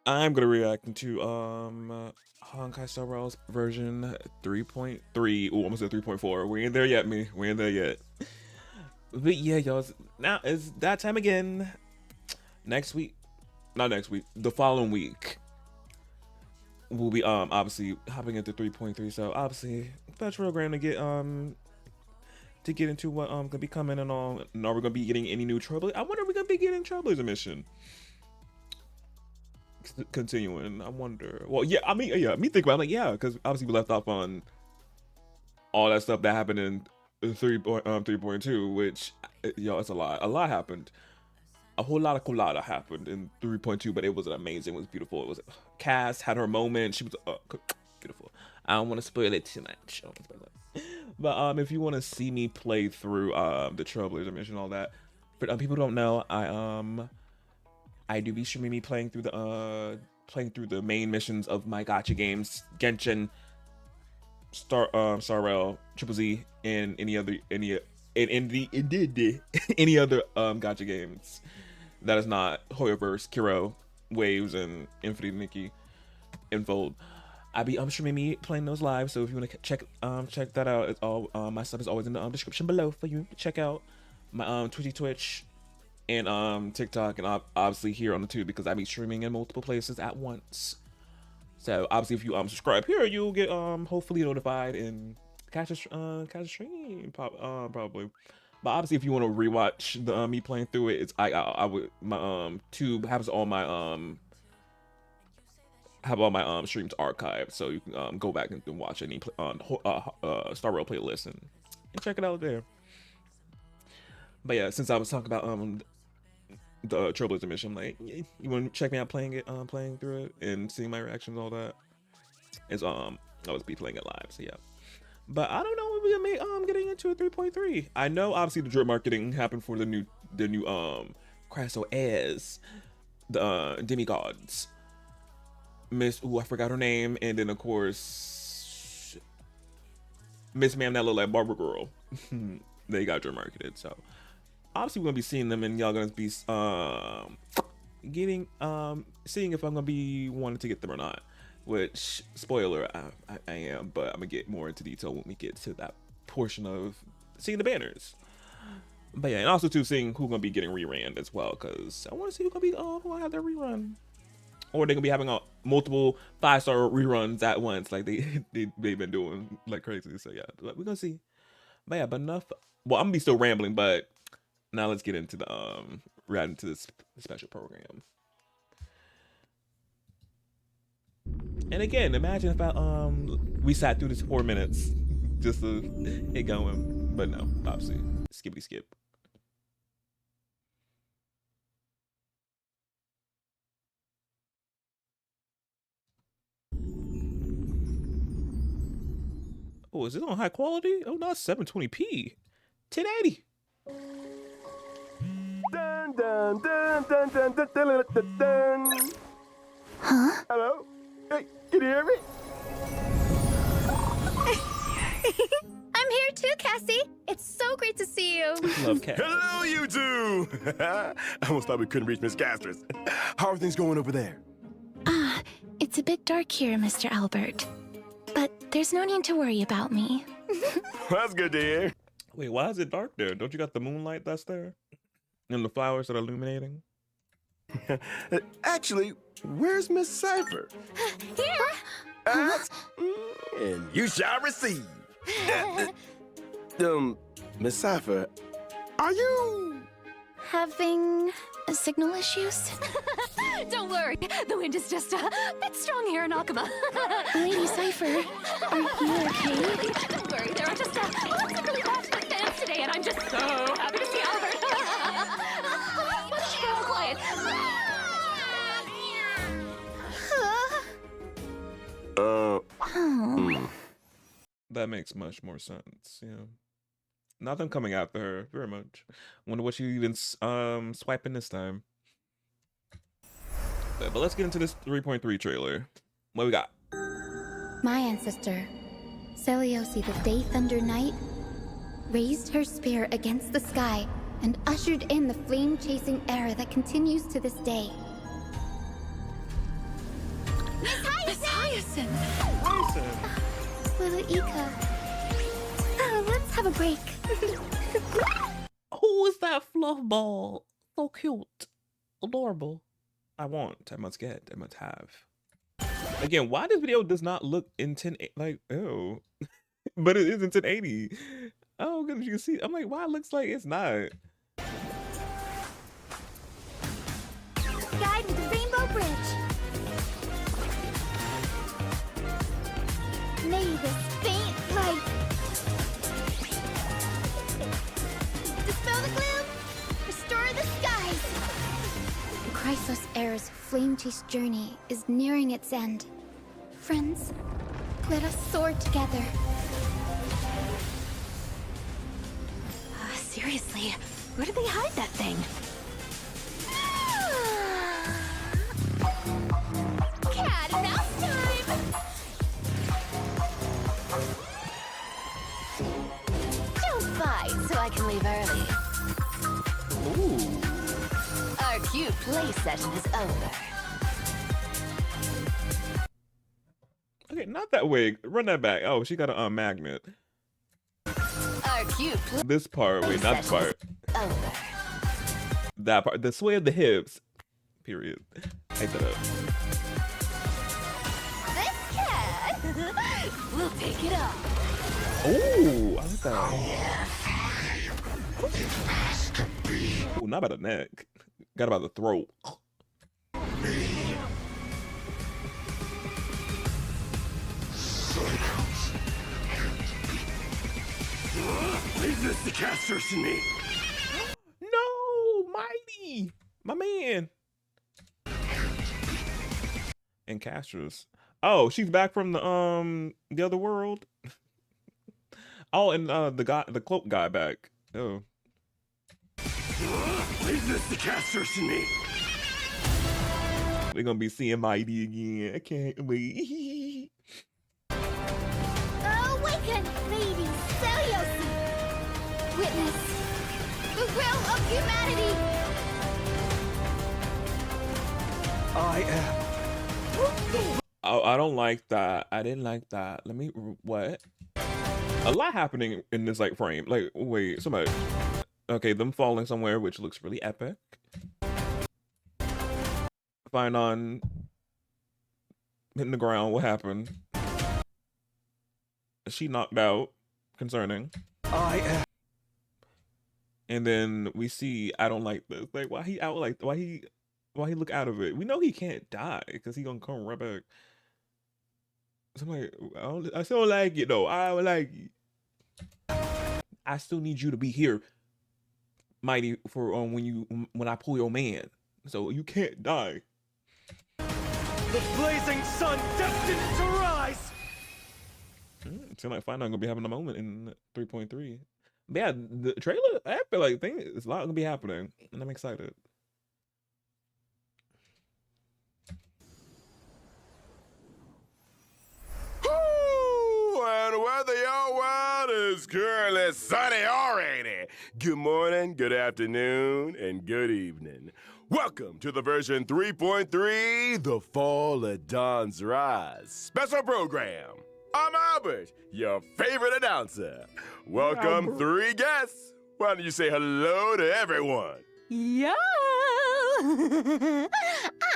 I'm gonna react to Honkai Star Rail's version 3.3. Oh, almost at 3.4. We ain't there yet, me. We ain't there yet. But yeah, y'all. Now it's that time again. Next week, not next week. The following week, we'll be obviously hopping into 3.3. So obviously, fetch program to get into what gonna be coming and all. And are we gonna be getting any new trouble? I wonder if we're gonna be getting Trailblazer mission. Continuing, I wonder. Well, yeah, I mean, yeah, me think about it, like, yeah, because obviously we left off on all that stuff that happened in 3.2, which, yo, it's a lot. A lot happened. A whole lot of colada happened in 3.2, but it was amazing. It was beautiful. It was Cass had her moment. She was beautiful. I don't want to spoil it too much. But if you want to see me play through the Trailblazer mission, all that, but people don't know, I do be streaming me playing through the main missions of my gacha games, Genshin, Star Rail, Triple Z, and any other gacha games that is not Hoyoverse, Kiro, Waves, and Infinity Nikki, Infold. I'm streaming me playing those live, so if you want to check that out, it's all my stuff is always in the description below for you to check out. My Twitch and TikTok, and obviously here on the tube, because I be streaming in multiple places at once. So obviously if you subscribe here, you'll get hopefully notified and catch a stream probably. But obviously if you want to rewatch the me playing through it, it's I would my tube has all my streams archived, so you can go back and watch any Star Rail playlist and check it out there. But yeah, since I was talking about the Trailblazer mission, like, you want to check me out playing through it and seeing my reactions, all that. Is I was be playing it live, so yeah. But I don't know if we're gonna be getting into a 3.3. I know obviously the drip marketing happened for the new Crasso as the demigods. Miss, I forgot her name, and then of course Miss Ma'am that look like Barber Girl. They got drip marketed, so obviously we're gonna be seeing them, and y'all gonna be seeing if I'm gonna be wanting to get them or not. Which, spoiler, I am, but I'm gonna get more into detail when we get to that portion of seeing the banners. But yeah, and also too seeing who's gonna be getting reran as well, because I want to see who's gonna be who gonna have their rerun, or they're gonna be having multiple 5-star reruns at once, like they've been doing like crazy. So yeah, we're gonna see. But yeah, but enough. Well, I'm gonna be still rambling, but now let's get into the right into this special program. And again, imagine if we sat through this 4 minutes just to get going, but no, obviously skippity skip. Oh, is it on high quality? Oh, not 720p, 1080. Dun, dun, dun, dun, dun, dun, dun, dun, dun. Huh? Hello? Hey, can you hear me? I'm here too, Cassie. It's so great to see you. Love Cat. Hello, you two! I almost thought we couldn't reach Miss Casters. How are things going over there? It's a bit dark here, Mr. Albert. But there's no need to worry about me. That's good to hear. Wait, why is it dark there? Don't you got the moonlight that's there? And the flowers that are illuminating? Actually, where's Miss Cypher? Here! Ask, and you shall receive. Miss Cypher, are you... Having signal issues? Don't worry, the wind is just a bit strong here in Akuma. Lady Cypher, are you okay? Don't worry, there are just lots of really passionate fans today, and I'm just so happy to see Albert. Why don't you get all quiet? That makes much more sense, yeah. Not them coming after her, very much. Wonder what she even swiping this time. But let's get into this 3.3 trailer. What we got? My ancestor, Seliosi the Day Thunder Knight, raised her spear against the sky and ushered in the flame-chasing era that continues to this day. Miss Hyacinth! Little Ika. Oh, let's have a break. Who is that fluff ball? So cute. Adorable. I must get, I must have. Again, why this video does not look in 1080, like, ew. But it is in 1080. Oh goodness, you can see, I'm like, why it looks like it's not? Guide with the Rainbow Bridge. May this faint light dispel the gloom, restore the skies. Chrysos Heir's flame-chased journey is nearing its end. Friends, let us soar together. Seriously, where did they hide that thing? Cat and mouse time! Don't fight so I can leave early. Ooh. Our cute play session is over. Okay, not that wig. Run that back. Oh, she got a magnet. Our cute play This part, wait, not this part. over. That part, the sway of the hips. Period. Take that up. This cat will take it off. Oh, I like that. Ooh, not by the neck. Got about the throat. Leave this to Casters and me. No, Mighty, my man. And Castros. Oh, she's back from the other world. Oh, and the cloak guy back. Oh. Leave this to Casters and me. We're gonna be seeing Mighty again. I can't wait. Awaken, Lady Celiosi! Witness the will of humanity! I am. Oh, I don't like that. I didn't like that. Let me, what? A lot happening in this like frame. Like, wait, somebody. Okay, them falling somewhere, which looks really epic. Find on hitting the ground. What happened? She knocked out. Concerning. I am. And then we see, I don't like this. Like, why he out? Like, why he look out of it? We know he can't die because he gonna come right back. So I'm like, I still don't like it though. I don't like it. I still need you to be here, Mighty, for when I pull your man. So you can't die. The blazing sun destined to rise. Seems like Final gonna be having a moment in 3.3. But yeah, the trailer, I feel like there's a lot gonna be happening, and I'm excited. Ooh, and weather your world is currently sunny already. Good morning, good afternoon, and good evening. Welcome to the version 3.3, The Fall of Dawn's Rise special program. I'm Albert, your favorite announcer. Welcome, Albert. three guests. Why don't you say hello to everyone? Yo!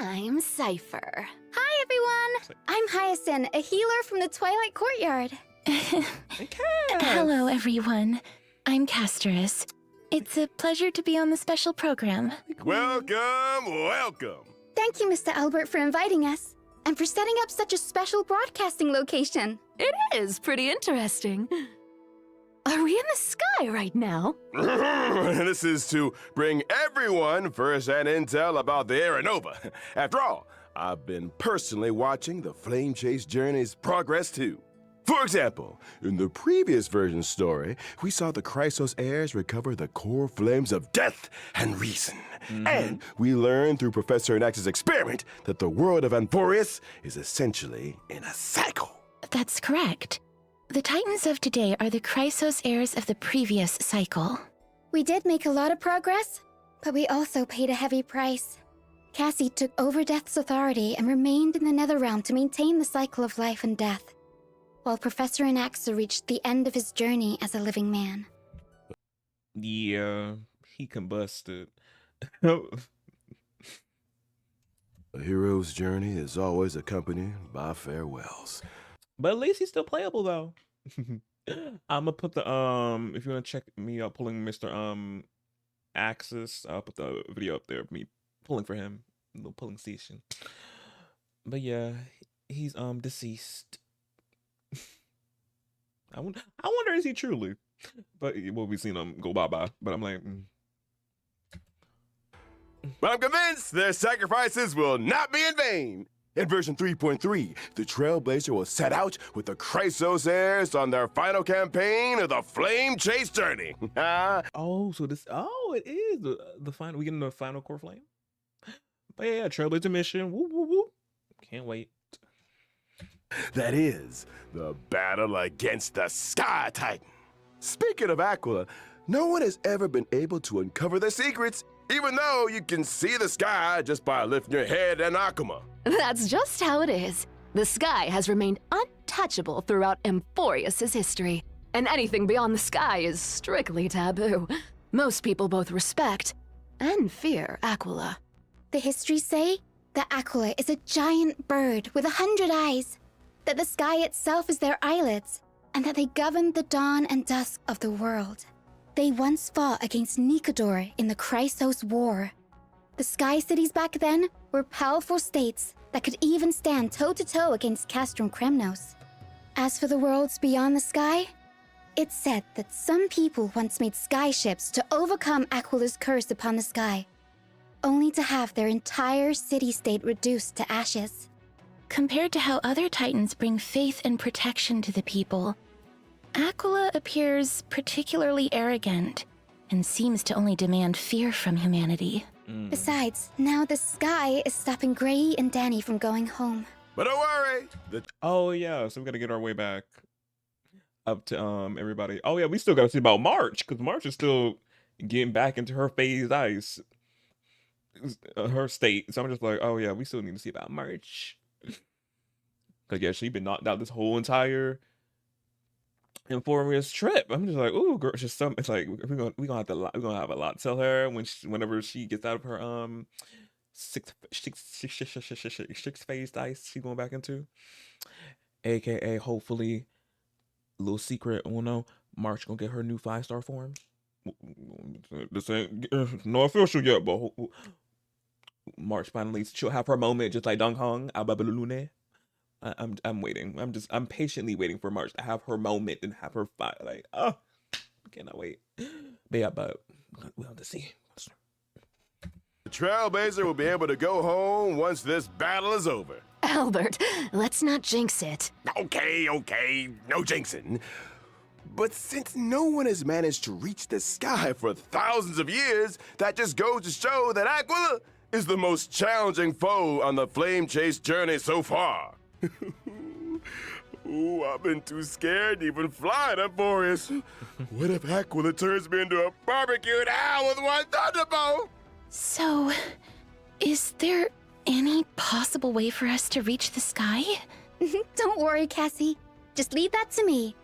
I'm Cypher. Hi, everyone! I'm Hyacinth, a healer from the Twilight Courtyard. Hello, everyone. I'm Casterus. It's a pleasure to be on the special program. Welcome, welcome. Thank you, Mr. Albert, for inviting us, and for setting up such a special broadcasting location. It is pretty interesting. Are we in the sky right now? This is to bring everyone first-hand intel about the Aeronova. After all, I've been personally watching the Flame Chase Journey's progress too. For example, in the previous version story, we saw the Chrysos heirs recover the core flames of death and reason. And we learned through Professor Nax's experiment that the world of Anthorius is essentially in a cycle. That's correct. The Titans of today are the Chrysos heirs of the previous cycle. We did make a lot of progress, but we also paid a heavy price. Cassie took over Death's authority and remained in the Netherrealm to maintain the cycle of life and death, while Professor Anaxa reached the end of his journey as a living man. Yeah, he combusted. A hero's journey is always accompanied by farewells. But at least he's still playable though. I'm gonna put the if you wanna check me out pulling Mr. Axis, I'll put the video up there of me pulling for him, little pulling station. But yeah, he's deceased. I wonder is he truly? But well, we've seen him go bye-bye. But I'm like, But I'm convinced their sacrifices will not be in vain. In version 3.3, the Trailblazer will set out with the Chrysos heirs on their final campaign of the Flame Chase Journey. oh, so this, it is the final. We getting the final core flame. But yeah, Trailblazer mission. Woo woo woo! Can't wait. That is the battle against the Sky Titan. Speaking of Aquila, no one has ever been able to uncover their secrets, even though you can see the sky just by lifting your head and Akuma. That's just how it is. The sky has remained untouchable throughout Emphorius' history, and anything beyond the sky is strictly taboo. Most people both respect and fear Aquila. The histories say that Aquila is a giant bird with 100 eyes, that the sky itself is their eyelids, and that they govern the dawn and dusk of the world. They once fought against Nikodor in the Chrysos War. The Sky Cities back then were powerful states that could even stand toe-to-toe against Castrum Kremnos. As for the worlds beyond the sky, it's said that some people once made skyships to overcome Aquila's curse upon the sky, only to have their entire city-state reduced to ashes. Compared to how other Titans bring faith and protection to the people, Aquila appears particularly arrogant and seems to only demand fear from humanity. Besides, now the sky is stopping Gray and Danny from going home. But don't worry, Oh yeah, so we gotta get our way back up to everybody. Oh yeah, we still gotta see about March, because March is still getting back into her phased ice, her state. So I'm just like, oh yeah, we still need to see about March. Cause yeah, she's been knocked out this whole entire Emphorius trip. I'm just like, ooh, girl, just some. It's like we're gonna have a lot to tell her whenever she gets out of her sixth phased ice she's going back into. AKA hopefully, little secret, March gonna get her new 5-star form. This ain't no official yet, but March finally she'll have her moment, just like Dong Hong, Ababalune. I'm waiting. I'm patiently waiting for March to have her moment and have her fight. Like, oh, cannot wait. But yeah, but we'll have to see. the Trailblazer will be able to go home once this battle is over. Albert, let's not jinx it. Okay, no jinxing. But since no one has managed to reach the sky for thousands of years, that just goes to show that Aquila is the most challenging foe on the Flame Chase journey so far. Ooh, I've been too scared to even fly to Emphorius. What if Aquila turns me into a barbecued owl with one thunderbolt? So, is there any possible way for us to reach the sky? Don't worry, Cassie. Just leave that to me.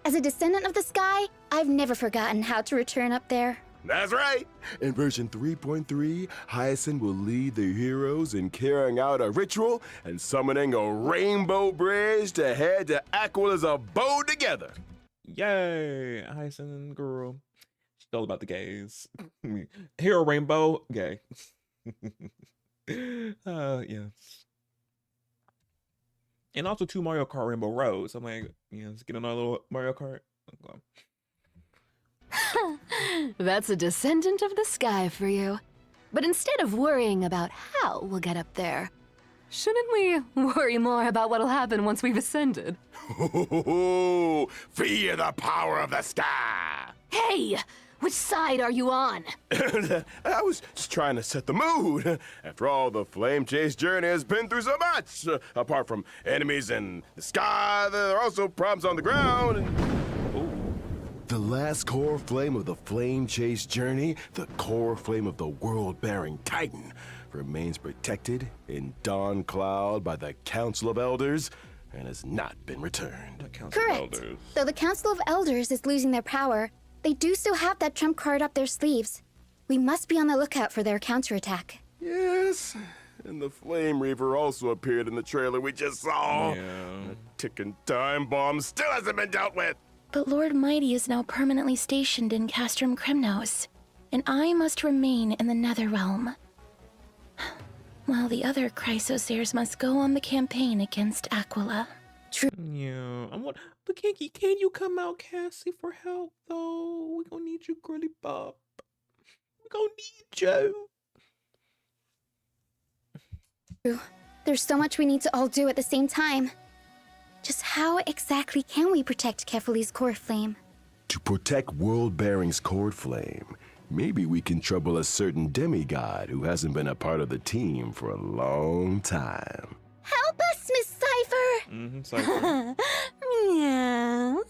As a descendant of the sky, I've never forgotten how to return up there. That's right. In version 3.3, Hyacinth will lead the heroes in carrying out a ritual and summoning a rainbow bridge to head to Aquila's abode together. Yay, Hyacinth girl. She's all about the gays. Hero rainbow, gay. Yes. And also 2 Mario Kart Rainbow Roads. I'm like, let's get another little Mario Kart. Okay. That's a descendant of the sky for you. But instead of worrying about how we'll get up there, shouldn't we worry more about what'll happen once we've ascended? Fear the power of the sky! Hey! Which side are you on? I was just trying to set the mood. After all, the Flame Chase journey has been through so much. Apart from enemies in the sky, there are also problems on the ground. The last core flame of the Flame Chase journey, the core flame of the world-bearing Titan, remains protected in Dawn Cloud by the Council of Elders and has not been returned. Correct. Though the Council of Elders is losing their power, they do still have that trump card up their sleeves. We must be on the lookout for their counterattack. Yes, and the Flame Reaver also appeared in the trailer we just saw. Yeah. A ticking time bomb still hasn't been dealt with. But Lord Mighty is now permanently stationed in Castrum Kremnos, and I must remain in the Netherrealm. While the other Chrysosairs must go on the campaign against Aquila. Yeah, but can you come out, Cassie, for help though? We gonna need you, girly pop. We gonna need you. There's so much we need to all do at the same time. Just how exactly can we protect Kefali's core flame? To protect World Bearing's cord flame, maybe we can trouble a certain demigod who hasn't been a part of the team for a long time. Help us, Miss Cypher! Cypher. Meow.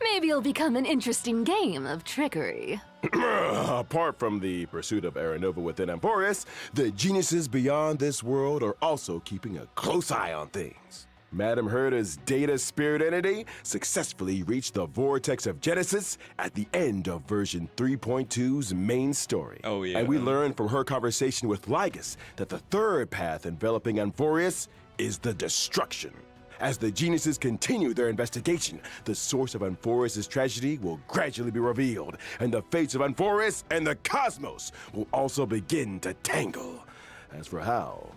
Maybe it'll become an interesting game of trickery. Apart from the pursuit of Aranova within Emporius, the geniuses beyond this world are also keeping a close eye on things. Madame Herta's data spirit entity successfully reached the vortex of Genesis at the end of version 3.2's main story. Oh, yeah. And we learned from her conversation with Lygus that the third path enveloping Emporius is the destruction. As the geniuses continue their investigation, the source of Emporius' tragedy will gradually be revealed, and the fates of Emporius and the cosmos will also begin to tangle. As for how,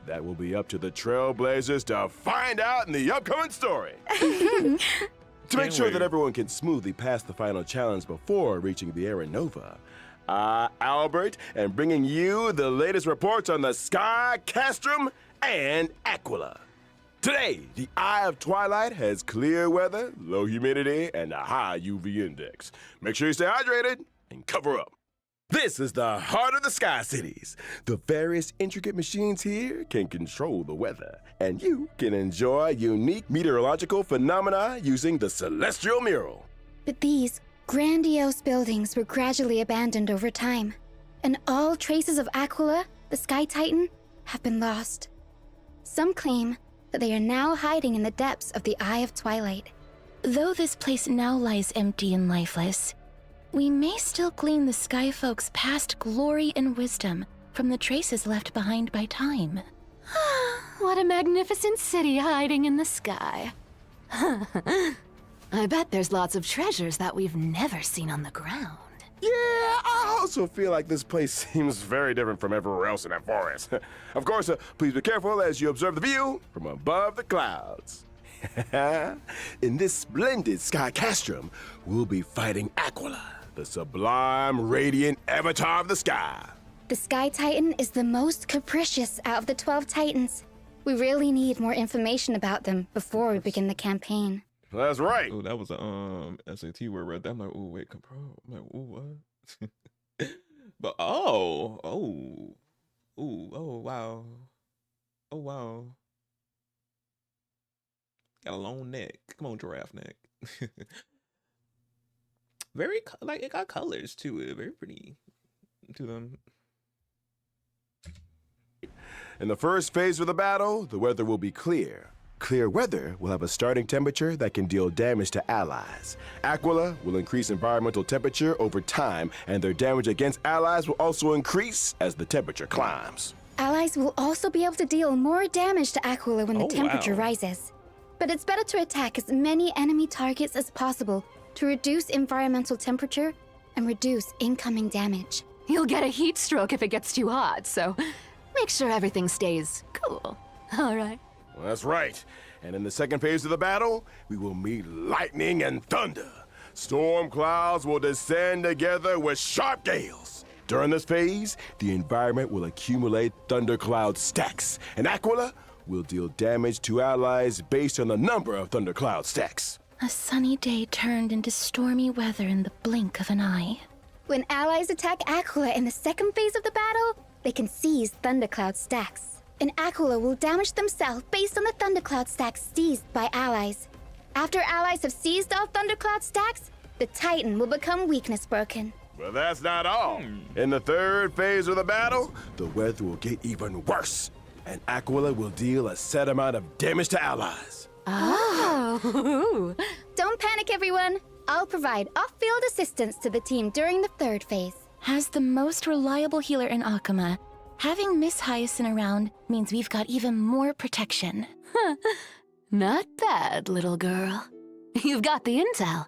that will be up to the Trailblazers to find out in the upcoming story. To make sure that everyone can smoothly pass the final challenge before reaching the Aranova, Albert, and bringing you the latest reports on the Sky, Castrum, and Aquila. Today, the Eye of Twilight has clear weather, low humidity, and a high UV index. Make sure you stay hydrated and cover up. This is the heart of the Sky Cities. The various intricate machines here can control the weather, and you can enjoy unique meteorological phenomena using the Celestial Mural. But these grandiose buildings were gradually abandoned over time, and all traces of Aquila, the Sky Titan, have been lost. Some claim that they are now hiding in the depths of the Eye of Twilight. Though this place now lies empty and lifeless, we may still glean the Sky Folk's past glory and wisdom from the traces left behind by time. What a magnificent city hiding in the sky. I bet there's lots of treasures that we've never seen on the ground. Yeah, I also feel like this place seems very different from everywhere else in that forest. Of course, please be careful as you observe the view from above the clouds. In this splendid Sky Castrum, we'll be fighting Aquila, the sublime, radiant avatar of the sky. The Sky Titan is the most capricious out of the 12 Titans. We really need more information about them before we begin the campaign. That's right. Oh, that was a SAT word right there. I'm like, oh wait, control. I'm like, oh what? But oh wow, oh wow. Got a long neck. Come on, giraffe neck. Very like it got colors to it. Very pretty to them. In the first phase of the battle, the weather will be clear. Clear weather will have a starting temperature that can deal damage to allies. Aquila will increase environmental temperature over time, and their damage against allies will also increase as the temperature climbs. Allies will also be able to deal more damage to Aquila when the temperature wow. rises. But it's better to attack as many enemy targets as possible to reduce environmental temperature and reduce incoming damage. You'll get a heat stroke if it gets too hot, so make sure everything stays cool. All right. Well, that's right. And in the second phase of the battle, we will meet lightning and thunder. Storm clouds will descend together with sharp gales. During this phase, the environment will accumulate thundercloud stacks, and Aquila will deal damage to allies based on the number of thundercloud stacks. A sunny day turned into stormy weather in the blink of an eye. When allies attack Aquila in the second phase of the battle, they can seize thundercloud stacks. And Aquila will damage themselves based on the thundercloud stacks seized by allies. After allies have seized all thundercloud stacks, the Titan will become weakness broken. But that's not all. In the third phase of the battle, the weather will get even worse, and Aquila will deal a set amount of damage to allies. Oh! Don't panic, everyone. I'll provide off-field assistance to the team during the third phase. As the most reliable healer in Akuma, having Miss Hyacinth around means we've got even more protection. Not bad, little girl. You've got the intel,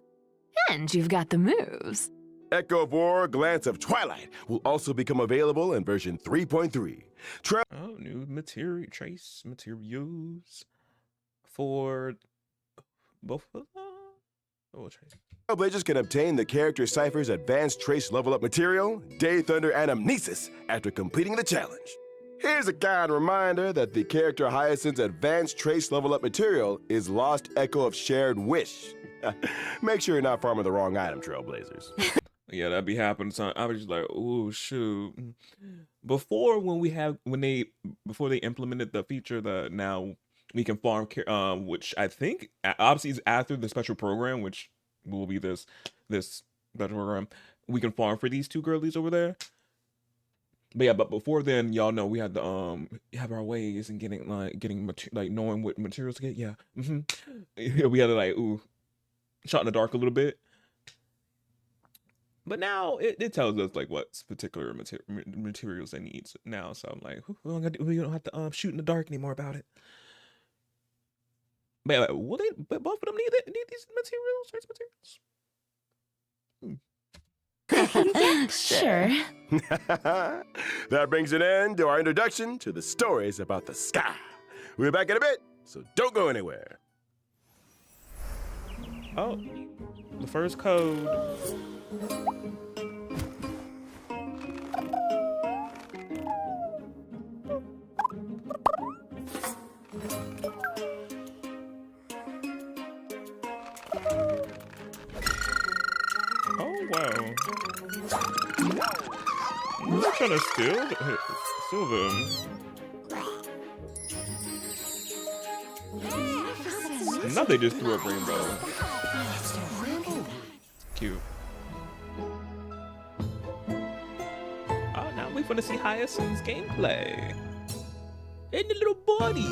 and you've got the moves. Echo of War, Glance of Twilight will also become available in version 3.3. Oh, new material trace materials for both of them. Oh, trace. Trailblazers can obtain the character Cypher's advanced trace level up material, Day Thunder Anamnesis, after completing the challenge. Here's a kind reminder that the character Hyacinth's advanced trace level up material is Lost Echo of Shared Wish. Make sure you're not farming the wrong item, Trailblazers. Yeah, that'd be happening. So I was just like, oh shoot. Before before they implemented the feature that now we can farm, which I think obviously is after the special program, which will be this special program. We can farm for these two girlies over there. But yeah, but before then, y'all know we had to have our ways and getting knowing what materials to get. Yeah, we had to shot in the dark a little bit. But now it tells us like what particular materials they need now. So I'm like, we don't have to shoot in the dark anymore about it. But yeah, but both of them need these materials, trace materials. Sure. That brings an end to our introduction to the stories about the sky. We'll be back in a bit, so don't go anywhere. Oh, the first code. Oh wow. I'm not trying to steal them. Now they just threw up rainbow. Cute. Oh, now we finna see Hyacinth's gameplay. And the little body.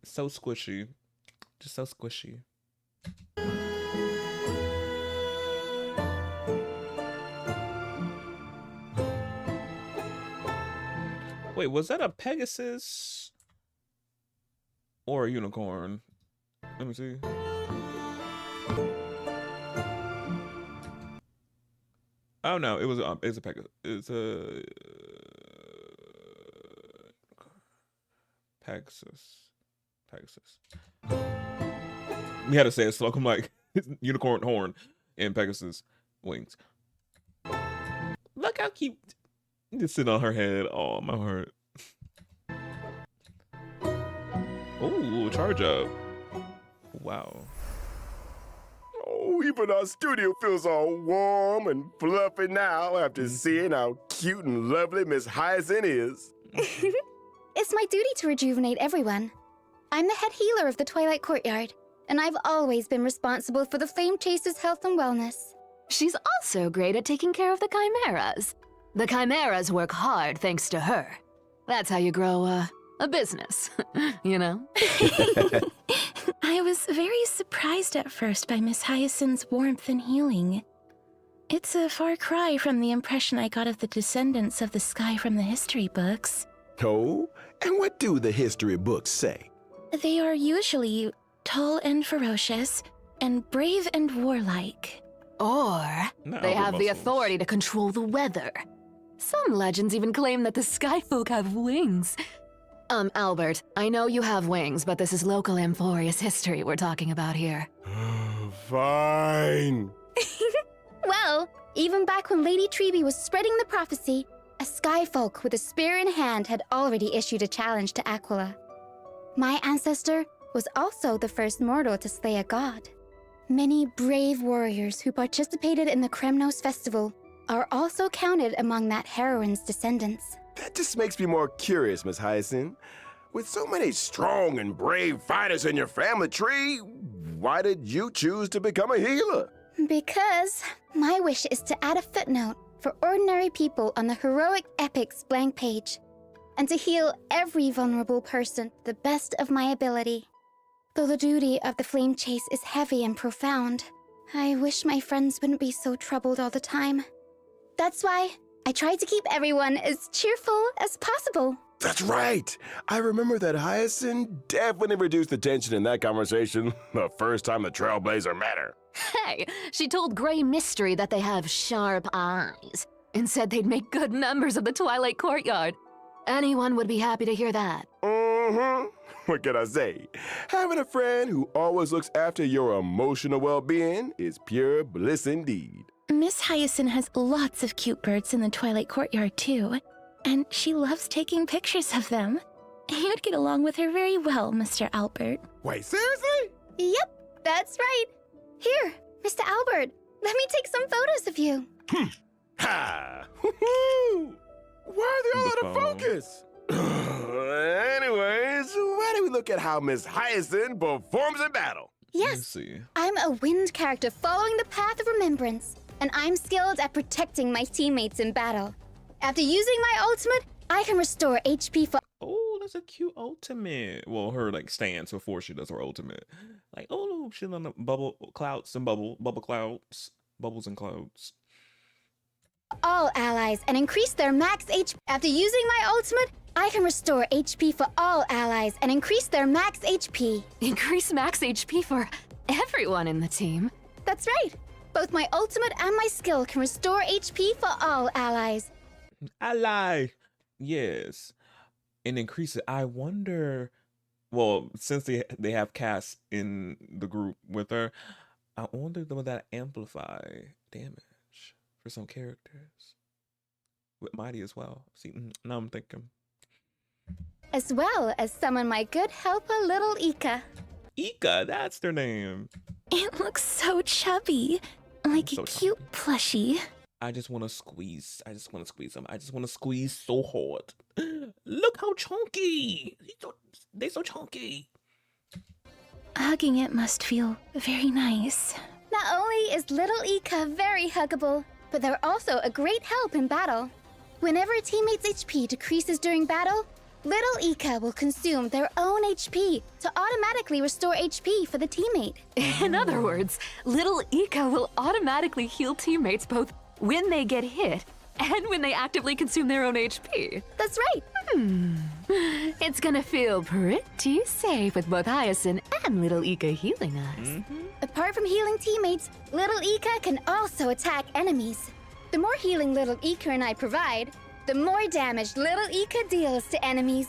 So squishy. Just so squishy. Wait, was that a Pegasus or a unicorn? Let me see. Oh no, it's a Pegasus. It's a Pegasus. We had to say it slow. I'm like unicorn horn and Pegasus wings. Look how cute. Just sitting on her head. Oh, my heart. Oh, charge up. Wow. Oh, even our studio feels all warm and fluffy now after seeing how cute and lovely Miss Hyacinth is. It's my duty to rejuvenate everyone. I'm the head healer of the Twilight Courtyard, and I've always been responsible for the Flame Chaser's health and wellness. She's also great at taking care of the chimeras. The chimeras work hard thanks to her. That's how you grow a business, you know? I was very surprised at first by Miss Hyacinth's warmth and healing. It's a far cry from the impression I got of the descendants of the sky from the history books. Oh, and what do the history books say? They are usually tall and ferocious, and brave and warlike. Or they have the authority to control the weather. Some legends even claim that the sky folk have wings. Albert, I know you have wings, but this is local Amphorius history we're talking about here. Fine. Well, even back when Lady Treby was spreading the prophecy, a sky folk with a spear in hand had already issued a challenge to Aquila. My ancestor was also the first mortal to slay a god. Many brave warriors who participated in the Kremnos festival are also counted among that heroine's descendants. That just makes me more curious, Miss Hyacinth. With so many strong and brave fighters in your family tree, why did you choose to become a healer? Because my wish is to add a footnote for ordinary people on the heroic epics blank page, and to heal every vulnerable person to the best of my ability. Though the duty of the flame chase is heavy and profound, I wish my friends wouldn't be so troubled all the time. That's why I try to keep everyone as cheerful as possible. That's right. I remember that Hyacinth definitely reduced the tension in that conversation the first time the Trailblazer met her. Hey, she told Grey Mystery that they have sharp eyes and said they'd make good members of the Twilight Courtyard. Anyone would be happy to hear that. Mm-hmm. What can I say? Having a friend who always looks after your emotional well-being is pure bliss indeed. Miss Hyacinth has lots of cute birds in the Twilight Courtyard, too. And she loves taking pictures of them. You'd get along with her very well, Mr. Albert. Wait, seriously? Yep, that's right. Here, Mr. Albert, let me take some photos of you. Ha! Woohoo! Why are they all out of phone. focus? Anyways, why don't we look at how Miss Hyacinth performs in battle? Let's Yes, see. I'm a wind character following the path of remembrance, and I'm skilled at protecting my teammates in battle. After using my ultimate, I can restore HP for Oh, that's a cute ultimate. Well, her like stance before she does her ultimate. Like, oh, she's on the bubble clouds and bubble clouds, bubbles and clouds. all allies and increase their max HP. After using my ultimate, I can restore HP for all allies and increase their max HP. Increase max HP for everyone in the team. That's right. Both my ultimate and my skill can restore HP for all allies. Ally, yes, and increase it. I wonder. Well, since they have Cass in the group with her, I wonder would that amplify damage for some characters with MYDEI as well. See, now I'm thinking As well as summon my good helper, little Ika. Ika. That's their name. It looks so chubby, like So a cute plushie. I just want to squeeze. I just want to squeeze them. I just want to squeeze so hard. Look how chunky. They so chunky. Hugging it must feel very nice. Not only is little Ika very huggable, but they're also a great help in battle. Whenever a teammate's HP decreases during battle, little Ika will consume their own HP to automatically restore HP for the teammate. In other words, little Ika will automatically heal teammates both when they get hit and when they actively consume their own HP. That's right. It's gonna feel pretty safe with both Hyacinth and little Ika healing us. Apart from healing teammates, little Ika can also attack enemies. The more healing little Ika and I provide, the more damage little Ika deals to enemies.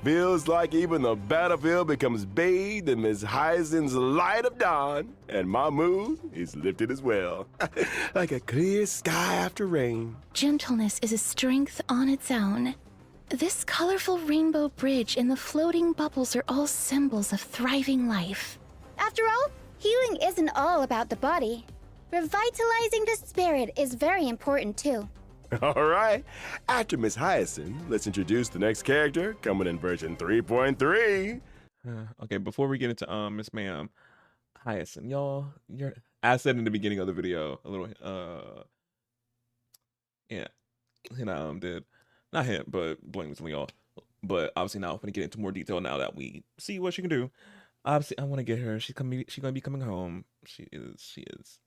Feels like even the battlefield becomes bathed in Miss Hyacinth's light of dawn, and my mood is lifted as well. Like a clear sky after rain. Gentleness is a strength on its own. This colorful rainbow bridge and the floating bubbles are all symbols of thriving life. After all, healing isn't all about the body. Revitalizing the spirit is very important too. All right, after Miss Hyacinth, let's introduce the next character coming in version 3.3. Okay, before we get into Miss Ma'am, Hyacinth, y'all, I said in the beginning of the video a little yeah, did not hint, but blamelessly y'all. But obviously now I'm gonna get into more detail now that we see what she can do. Obviously, I want to get her. She's gonna be coming home. She is.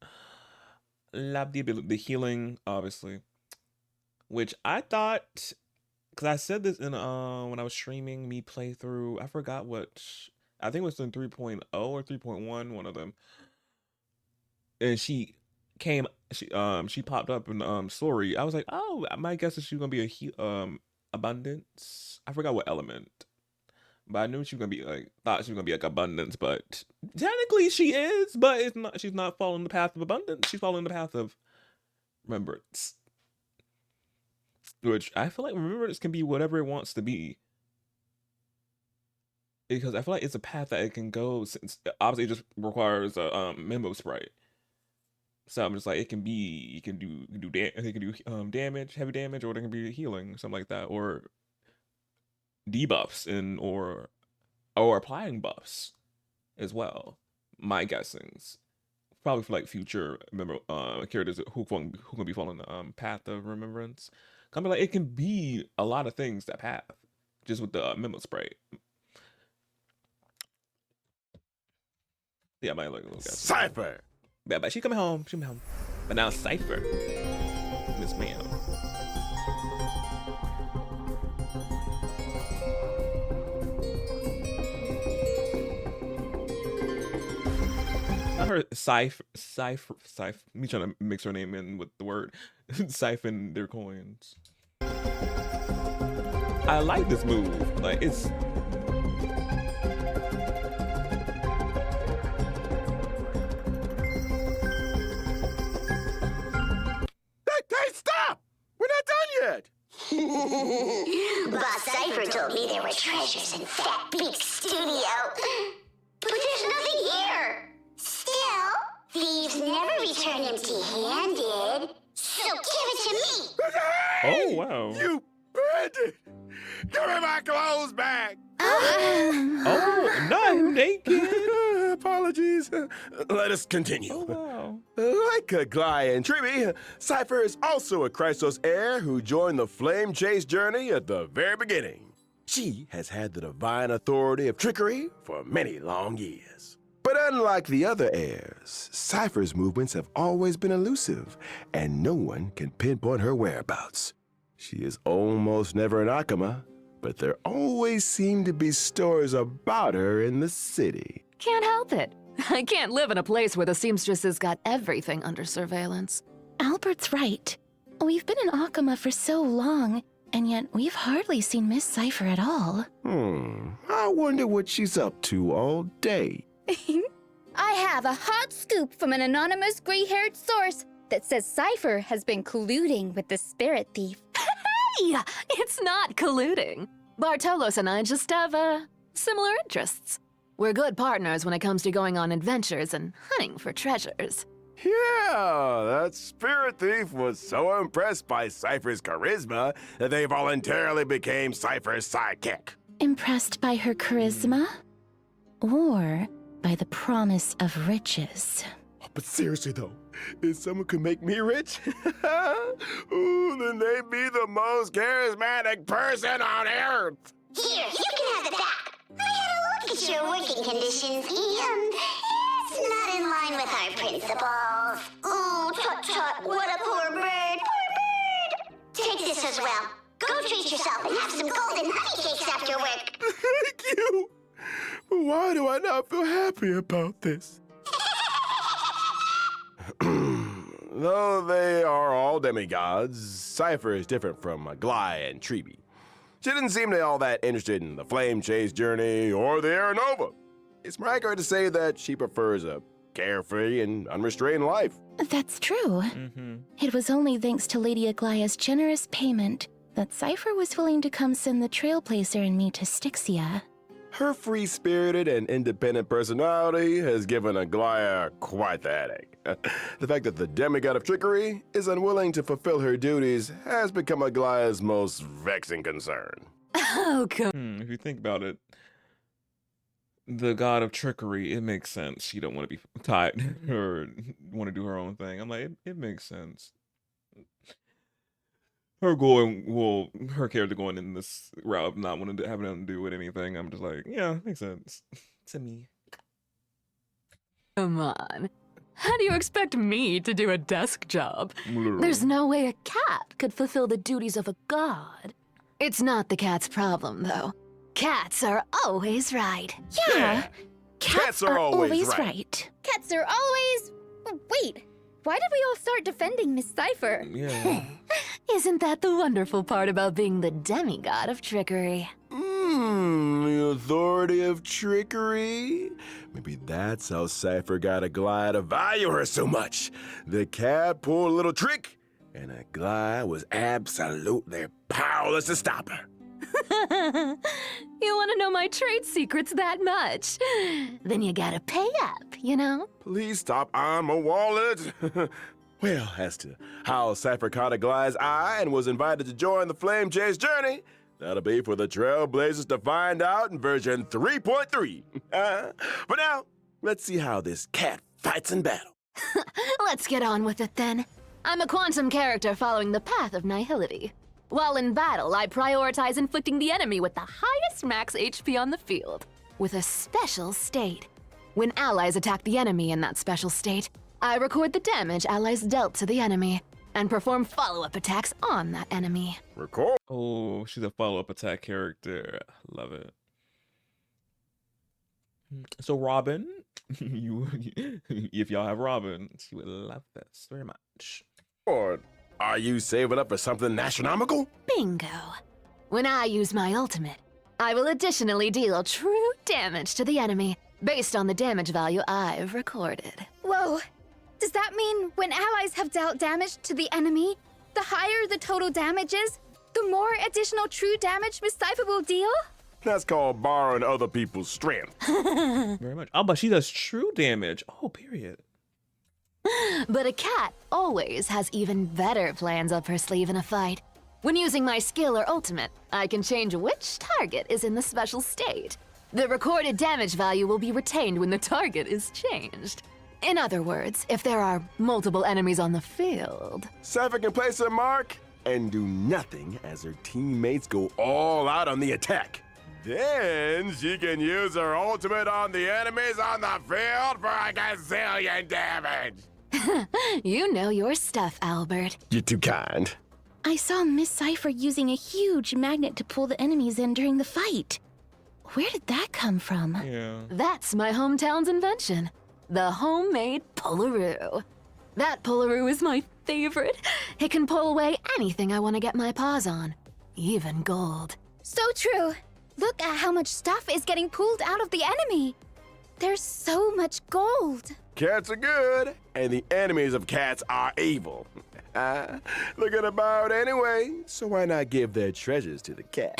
Love the ability, the healing, obviously. Which I thought, because I said this in when I was streaming me playthrough, I forgot what, I think it was in 3.0 or 3.1, one of them. And she popped up in story. I was like, oh, my guess is she's gonna be a abundance. I forgot what element, but I knew she was gonna be like, thought she was gonna be like abundance, but technically she is, but it's not. She's not following the path of abundance. She's following the path of remembrance. Which I feel like remembrance can be whatever it wants to be. Because I feel like it's a path that it can go, since obviously it just requires a memo sprite. So I'm just like, it can be, it can do damage, heavy damage, or it can be healing, something like that, or debuffs and or applying buffs as well. My guessings, probably for like future characters who can be following the path of remembrance. I mean, like it can be a lot of things that path just with the memo spray. Yeah, my like little guy. Cypher. Yeah, but she coming home. She coming home. But now Cypher, Miss Ma'am. I heard Cypher. Me trying to mix her name in with the word siphon their coins. I like this move. Like it's. Hey, stop! We're not done yet. Boss Cypher told me there were treasures in that big studio. But there's nothing here. Still, thieves never return empty-handed. So give it to me. Oh wow. You bandit! Give me my clothes back! Oh no, naked. Apologies. Let us continue. Oh wow. Like Glai and Triby, Cypher is also a Chrysos heir who joined the Flame Chase journey at the very beginning. She has had the divine authority of trickery for many long years. But unlike the other heirs, Cypher's movements have always been elusive, and no one can pinpoint her whereabouts. She is almost never in Akama, but there always seem to be stories about her in the city. Can't help it. I can't live in a place where the seamstress has got everything under surveillance. Albert's right. We've been in Akama for so long, and yet we've hardly seen Miss Cypher at all. I wonder what she's up to all day. I have a hot scoop from an anonymous gray-haired source that says Cypher has been colluding with the spirit thief. Hey! It's not colluding. Bartolos and I just have, similar interests. We're good partners when it comes to going on adventures and hunting for treasures. Yeah, that spirit thief was so impressed by Cypher's charisma that they voluntarily became Cypher's sidekick. Impressed by her charisma? Or by the promise of riches? But seriously though, if someone could make me rich, ooh, then they'd be the most charismatic person on earth. Here, you can have it back. I had a look at your working conditions, and it's not in line with our principles. Oh, tut-tut, what a poor bird, poor bird. Take this as well. Go treat yourself and have some golden honey cakes after work. Thank you. But why do I not feel happy about this? Though they are all demigods, Cypher is different from Glai and Triby. She didn't seem to be all that interested in the Flame Chase journey or the Aeronova. It's more accurate to say that she prefers a carefree and unrestrained life. That's true. It was only thanks to Lady Aglaya's generous payment that Cypher was willing to come send the Trailblazer and me to Styxia. Her free-spirited and independent personality has given Aglaya quite the headache. The fact that the demigod of trickery is unwilling to fulfill her duties has become Aglaya's most vexing concern. Oh, God. If you think about it, the god of trickery, it makes sense. She don't want to be tied or want to do her own thing. I'm like, it makes sense. Her character going in this route of not wanting to have nothing to do with anything. I'm just like, yeah, makes sense to me. Come on. How do you expect me to do a desk job? There's no way a cat could fulfill the duties of a god. It's not the cat's problem, though. Cats are always right. Yeah, cats are always right. Cats are always... Wait, why did we all start defending Miss Cypher? Yeah. Isn't that the wonderful part about being the demigod of trickery? The authority of trickery? Maybe that's how Cypher got Aglaya to value her so much. The cat pulled a little trick, and Aglaya was absolutely powerless to stop her. You want to know my trade secrets that much? Then you gotta pay up, you know? Please stop, I'm a wallet. Well, as to how Cypher caught Aglaya's eye and was invited to join the Flame Chase journey, That'll be for the Trailblazers to find out in version 3.3. But now, let's see how this cat fights in battle. Let's get on with it then. I'm a quantum character following the path of nihility. While in battle, I prioritize inflicting the enemy with the highest max HP on the field, with a special state. When allies attack the enemy in that special state, I record the damage allies dealt to the enemy, and perform follow-up attacks on that enemy. Record. Oh, she's a follow-up attack character. Love it. So Robin, if y'all have Robin, she would love this very much. Or are you saving up for something astronomical? Bingo. When I use my ultimate, I will additionally deal true damage to the enemy based on the damage value I've recorded. Whoa! Does that mean when allies have dealt damage to the enemy, the higher the total damage is, the more additional true damage Miss Cypher will deal? That's called borrowing other people's strength. Very much. Oh, but she does true damage. Oh, period. But a cat always has even better plans up her sleeve in a fight. When using my skill or ultimate, I can change which target is in the special state. The recorded damage value will be retained when the target is changed. In other words, if there are multiple enemies on the field. Cypher can place her mark and do nothing as her teammates go all out on the attack. Then she can use her ultimate on the enemies on the field for a gazillion damage. You know your stuff, Albert. You're too kind. I saw Miss Cypher using a huge magnet to pull the enemies in during the fight. Where did that come from? Yeah. That's my hometown's invention. The homemade Pullaroo. That Pullaroo is my favorite. It can pull away anything I want to get my paws on, even gold. So true. Look at how much stuff is getting pulled out of the enemy. There's so much gold. Cats are good, and the enemies of cats are evil. Look at about anyway, so why not give their treasures to the cat?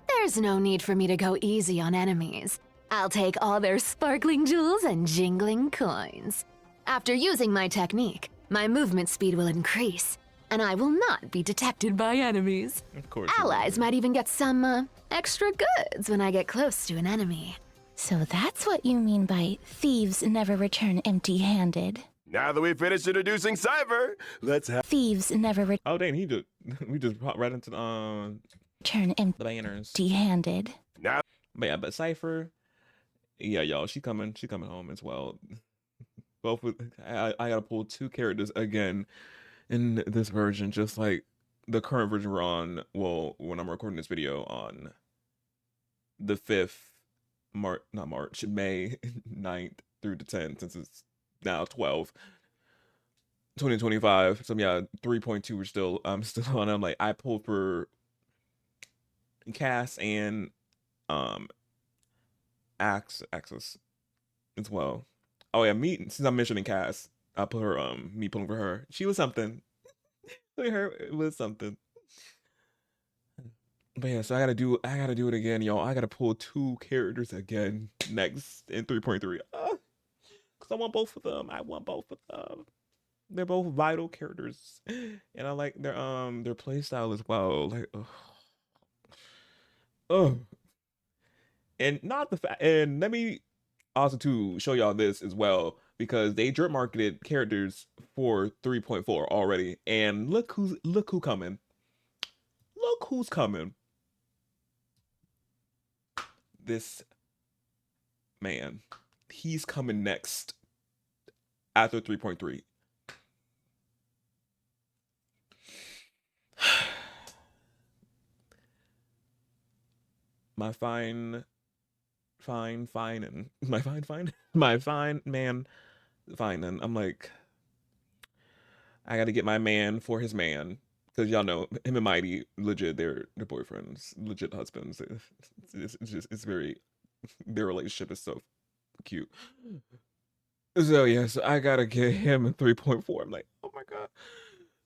There's no need for me to go easy on enemies. I'll take all their sparkling jewels and jingling coins. After using my technique, my movement speed will increase, and I will not be detected by enemies. Of course. Allies might even get some extra goods when I get close to an enemy. So that's what you mean by thieves never return empty-handed. Now that we've finished introducing Cypher, let's have Thieves never Oh, dang, he did. We just popped right into return the banners. empty-handed. now. But yeah, but Cypher, yeah, y'all, she coming home as well. Both with I gotta pull two characters again in this version, just like the current version we're on. Well, when I'm recording this video on the 5th May 9th through the 10th, since it's now 12 2025. So yeah, 3.2 we're still still on. I'm like, I pulled for Cass and Axis as well. Oh yeah, since I'm mentioning Cass, I put her me pulling for her. She was something. Look at her, it was something. But yeah, so I gotta do it again, y'all. I gotta pull two characters again next in 3.3. Cause I want both of them. They're both vital characters, and I like their play style as well. Like, and not the fact. And let me also to show y'all this as well, because they jerk marketed characters for 3.4 already, and look who coming. Look who's coming. This man, he's coming next after 3.3. My fine man, and I'm like, I gotta get my man for his man, because y'all know him and MYDEI, legit, they're boyfriends, legit husbands. It's very, their relationship is so cute. So yeah, so I gotta get him in 3.4. I'm like, oh my god.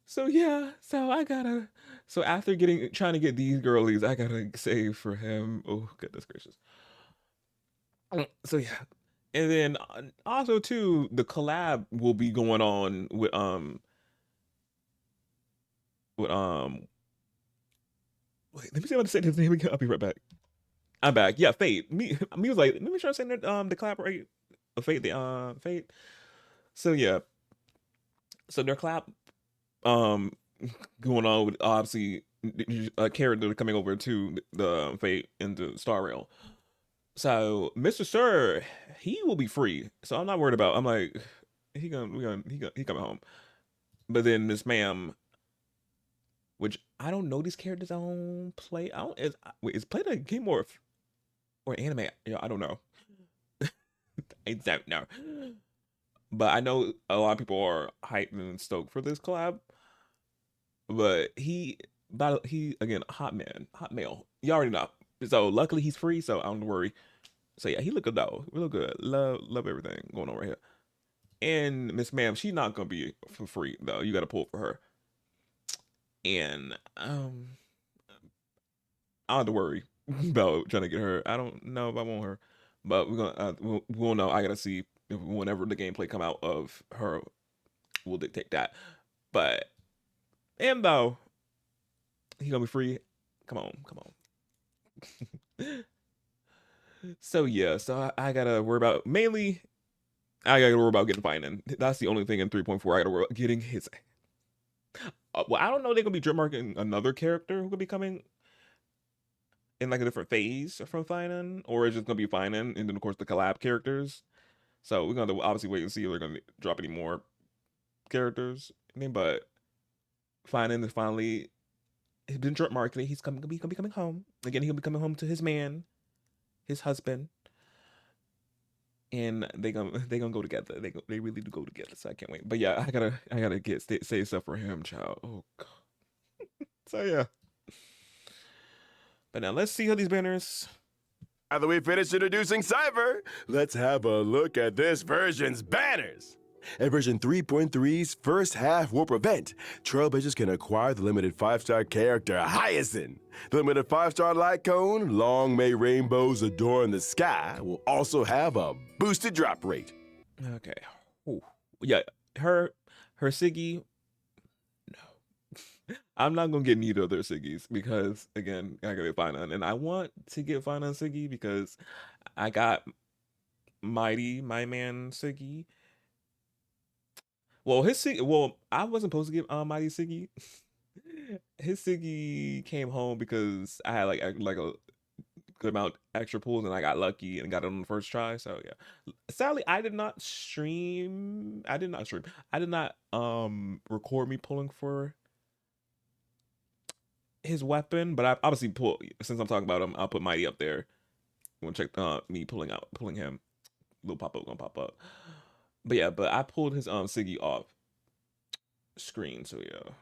So yeah, so after trying to get these girlies, I gotta save for him. Oh goodness gracious. So yeah, and then also too, the collab will be going on with Wait, let me see if I can say his name again. I'll be right back. I'm back. Yeah, Fate. Me was like, let me try to say the collaborate Fate, the Fate. So yeah. So their collab going on with obviously a character coming over to the Fate into Star Rail. So Mr. Sir, he will be free. So I'm not worried about. I'm like, he coming home. But then Miss Ma'am, which I don't know these characters on play. I don't is play a game or anime? Yeah, I don't know. I don't know. But I know a lot of people are hyped and stoked for this collab. But he again, hot male. You already know. So luckily he's free, so I don't worry. So yeah, he look good though. We look good. Love everything going on right here. And Miss Ma'am, she's not gonna be for free though. You gotta pull for her. And I don't have to worry about trying to get her. I don't know if I want her, but we're gonna we'll know. I gotta see if whenever the gameplay come out of her, we'll dictate that. But and though he gonna be free, come on. So yeah, so I gotta worry about mainly. I gotta worry about getting Finan. That's the only thing in 3.4 I gotta worry about getting his. Well, I don't know. They're gonna be drip marking another character who could be coming in like a different phase from Finan, or it's just gonna be Finan, and then of course the collab characters. So we're gonna obviously wait and see if they're gonna drop any more characters. I mean, but Finan is finally. He's been drip marketing. He's gonna be coming home again. He'll be coming home to his man, his husband, and they gonna go together. They really do go together. So I can't wait. But yeah, I gotta say stuff for him, child. Oh god. So yeah. But now let's see how these banners. Now that we finished introducing Cypher, let's have a look at this version's banners. At version 3.3's first half warp event, Trailblazers can acquire the limited 5-star character Hyacinth. The limited 5-star light cone, Long May Rainbows Adorn the Sky, will also have a boosted drop rate. Okay. Ooh. Yeah, her Siggy. No. I'm not gonna get neither of their Siggies because again, I gotta get Finan. And I want to get Finan Siggy because I got MYDEI, my man Siggy. Well, I wasn't supposed to get MYDEI Siggy. His Siggy came home because I had like a good amount extra pulls and I got lucky and got it on the first try. So yeah. Sadly, I did not record me pulling for his weapon, but I obviously since I'm talking about him, I'll put MYDEI up there. You want to check me pulling him. Little pop-up gonna pop up. But yeah, I pulled his Siggy off screen, so yeah.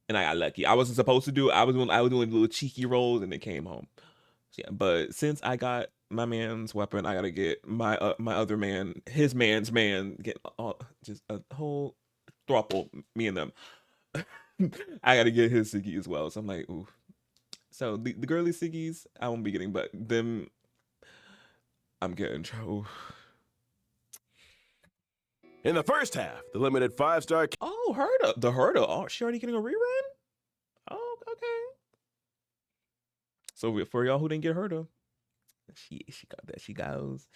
And I got lucky. I wasn't supposed to do it. I was doing little cheeky rolls and it came home. So yeah, but since I got my man's weapon, I gotta get my other man, his man's man, get just a whole throuple, me and them. I gotta get his Siggy as well. So I'm like, ooh. So the girly Siggies I won't be getting, but them I'm getting. Ooh. In the first half, the limited 5-star. Oh, Herda. Oh, she already getting a rerun? Oh, okay. So for y'all who didn't get Herda, she got that. She goes.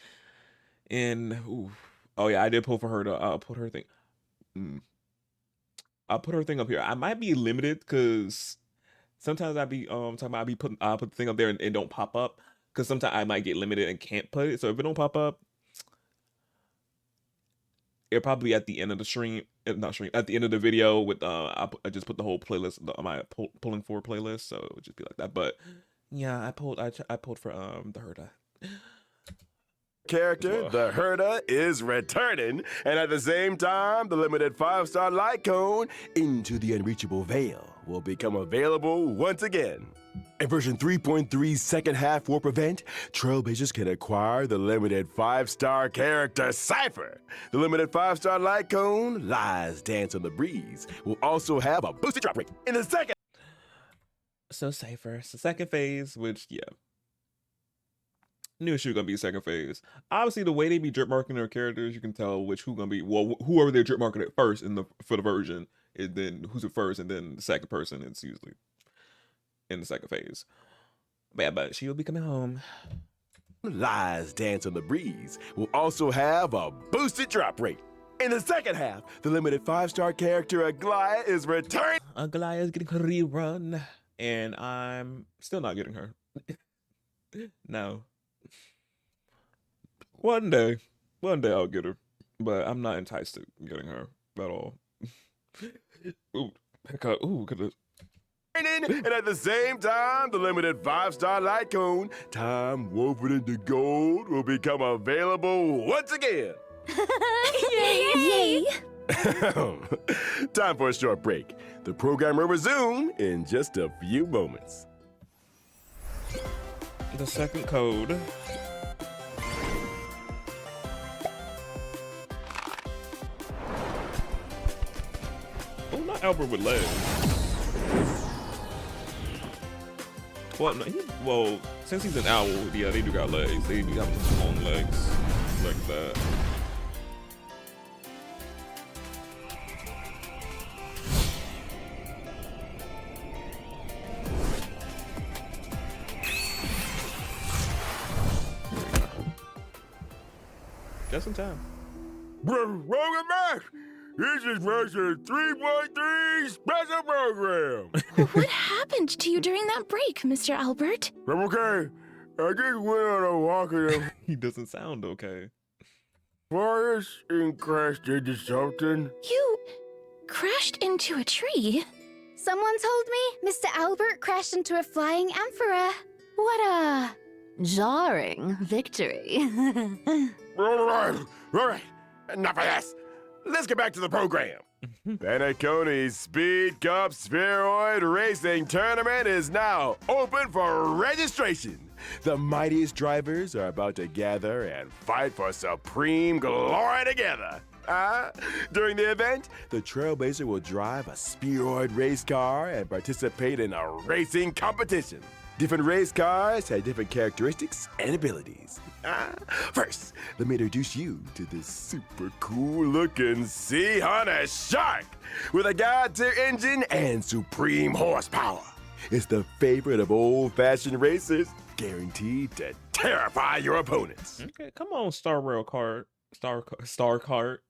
And ooh. Oh yeah, I did pull for Herda. I'll put her thing. I'll put her thing up here. I might be limited because sometimes I be talking about I'll put the thing up there and don't pop up. Because sometimes I might get limited and can't put it. So if it don't pop up, it'll probably at the end of the stream, at the end of the video with I just put the whole playlist, my pulling for playlist, so it would just be like that. But yeah, I pulled for the Herda Character, the Herda is returning, and at the same time, the limited 5-star light cone, Into the Unreachable Veil, will become available once again. In version 3.3's second half warp event, Trailblazers can acquire the limited 5-star character Cypher. The limited 5-star light cone, Lies Dance on the Breeze, will also have a boosted drop rate in the second. So Cypher, so second phase, which yeah. Knew she was gonna be second phase. Obviously, the way they be drip marking their characters, you can tell who gonna be. Well, whoever they drip marking it first for the version, and then who's it first, and then the second person. It's usually in the second phase. But yeah, but she will be coming home. Lies Dance on the Breeze will also have a boosted drop rate. In the second half, the limited 5-star character Aglaia is returning. Aglaia is getting her rerun, and I'm still not getting her. No. One day I'll get her, but I'm not enticed to getting her at all. Ooh, heck up. Ooh, goodness. And at the same time, the limited 5-star light cone, time woven into gold, will become available once again. Yay! Time for a short break. The program will resume in just a few moments. The second code. Oh, not Albert with legs. Well, no, well, since he's an owl, yeah, they do got legs. They do have long legs like that. Just in time. Welcome back! This is version 3.3 special program. What happened to you during that break, Mr. Albert? I'm okay. I just went on a walk in the He doesn't sound okay. forest and crashed into something. You crashed into a tree? Someone told me Mr. Albert crashed into a flying amphora. What a... Jarring victory. All right. Enough of this. Let's get back to the program. Paniconi's Speed Cup Spheroid Racing Tournament is now open for registration. The mightiest drivers are about to gather and fight for supreme glory together. During the event, the Trailblazer will drive a spheroid race car and participate in a racing competition. Different race cars have different characteristics and abilities. First, let me introduce you to this super cool looking Sea Hunter Shark with a god-tier engine and supreme horsepower. It's the favorite of old-fashioned racers, guaranteed to terrify your opponents. Okay, come on, Star Rail Cart. Star Cart.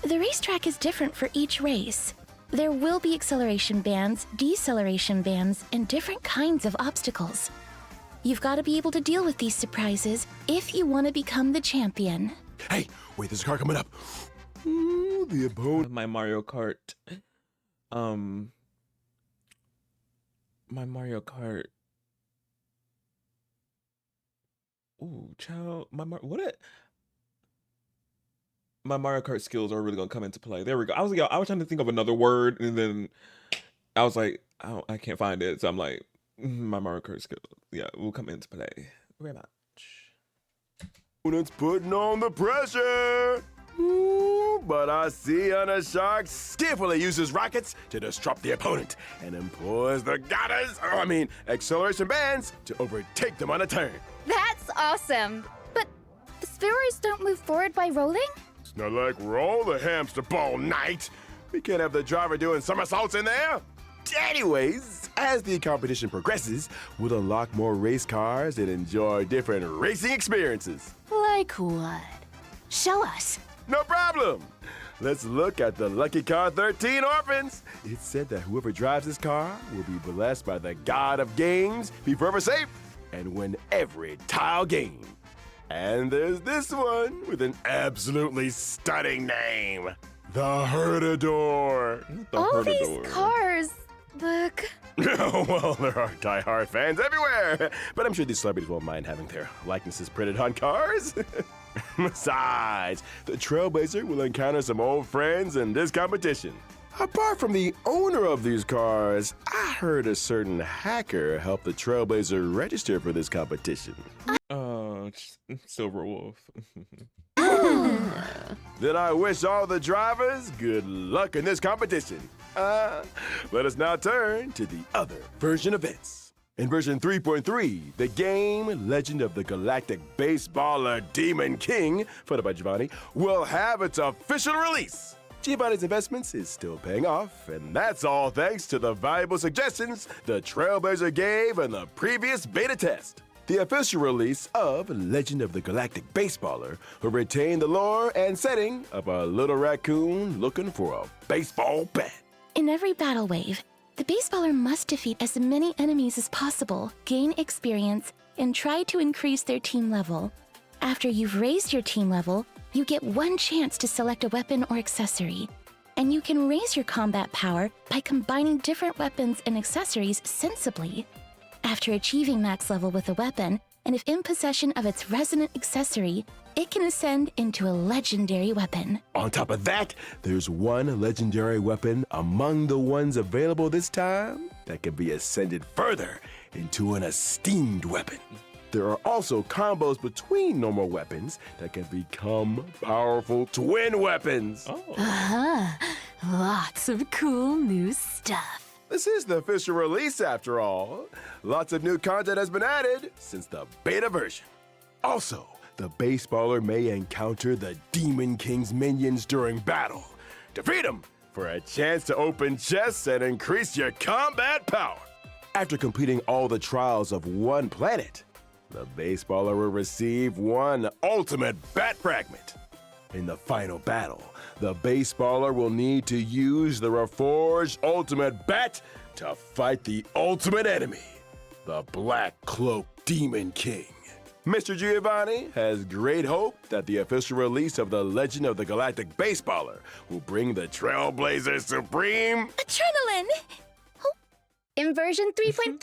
The racetrack is different for each race. There will be acceleration bands, deceleration bands, and different kinds of obstacles. You've got to be able to deal with these surprises if you want to become the champion. Hey, wait, there's a car coming up. Ooh, the opponent. My Mario Kart. My Mario Kart. Ooh, child. My Mario Kart skills are really gonna come into play. There we go. I was trying to think of another word, and then I was like, I can't find it. So I'm like, my Mario Kart skills, yeah, will come into play very much. Opponent's putting on the pressure. Ooh, but I see Hunter Shark skillfully uses rockets to disrupt the opponent and employs the acceleration bands to overtake them on a turn. That's awesome. But the spheroids don't move forward by rolling? It's not like roll the hamster ball night. We can't have the driver doing somersaults in there. Anyways, as the competition progresses, we'll unlock more race cars and enjoy different racing experiences. Like what? Show us. No problem. Let's look at the Lucky Car 13 Orphans. It's said that whoever drives this car will be blessed by the god of games, be forever safe, and win every tile game. And there's this one with an absolutely stunning name. The Herdador. All these cars look... Well, there are die-hard fans everywhere, but I'm sure these celebrities won't mind having their likenesses printed on cars. Besides, the Trailblazer will encounter some old friends in this competition. Apart from the owner of these cars, I heard a certain hacker helped the Trailblazer register for this competition. Silver Wolf. Then I wish all the drivers good luck in this competition. Let us now turn to the other version events. In version 3.3, the game Legend of the Galactic Baseballer Demon King, followed by Giovanni, will have its official release. Giovanni's investments is still paying off, and that's all thanks to the valuable suggestions the Trailblazer gave in the previous beta test. The official release of Legend of the Galactic Baseballer will retain the lore and setting of a little raccoon looking for a baseball bat. In every battle wave, the baseballer must defeat as many enemies as possible, gain experience, and try to increase their team level. After you've raised your team level, you get one chance to select a weapon or accessory. And you can raise your combat power by combining different weapons and accessories sensibly. After achieving max level with a weapon, and if in possession of its resonant accessory, it can ascend into a legendary weapon. On top of that, there's one legendary weapon among the ones available this time that can be ascended further into an esteemed weapon. There are also combos between normal weapons that can become powerful twin weapons. Lots of cool new stuff. This is the official release after all. Lots of new content has been added since the beta version. Also, the baseballer may encounter the Demon King's minions during battle. Defeat them for a chance to open chests and increase your combat power. After completing all the trials of one planet, the baseballer will receive one ultimate bat fragment. In the final battle, the baseballer will need to use the reforged ultimate bat to fight the ultimate enemy, the Black Cloak Demon King. Mr. Giovanni has great hope that the official release of the Legend of the Galactic Baseballer will bring the Trailblazer Supreme Adrenaline! In version 3.3,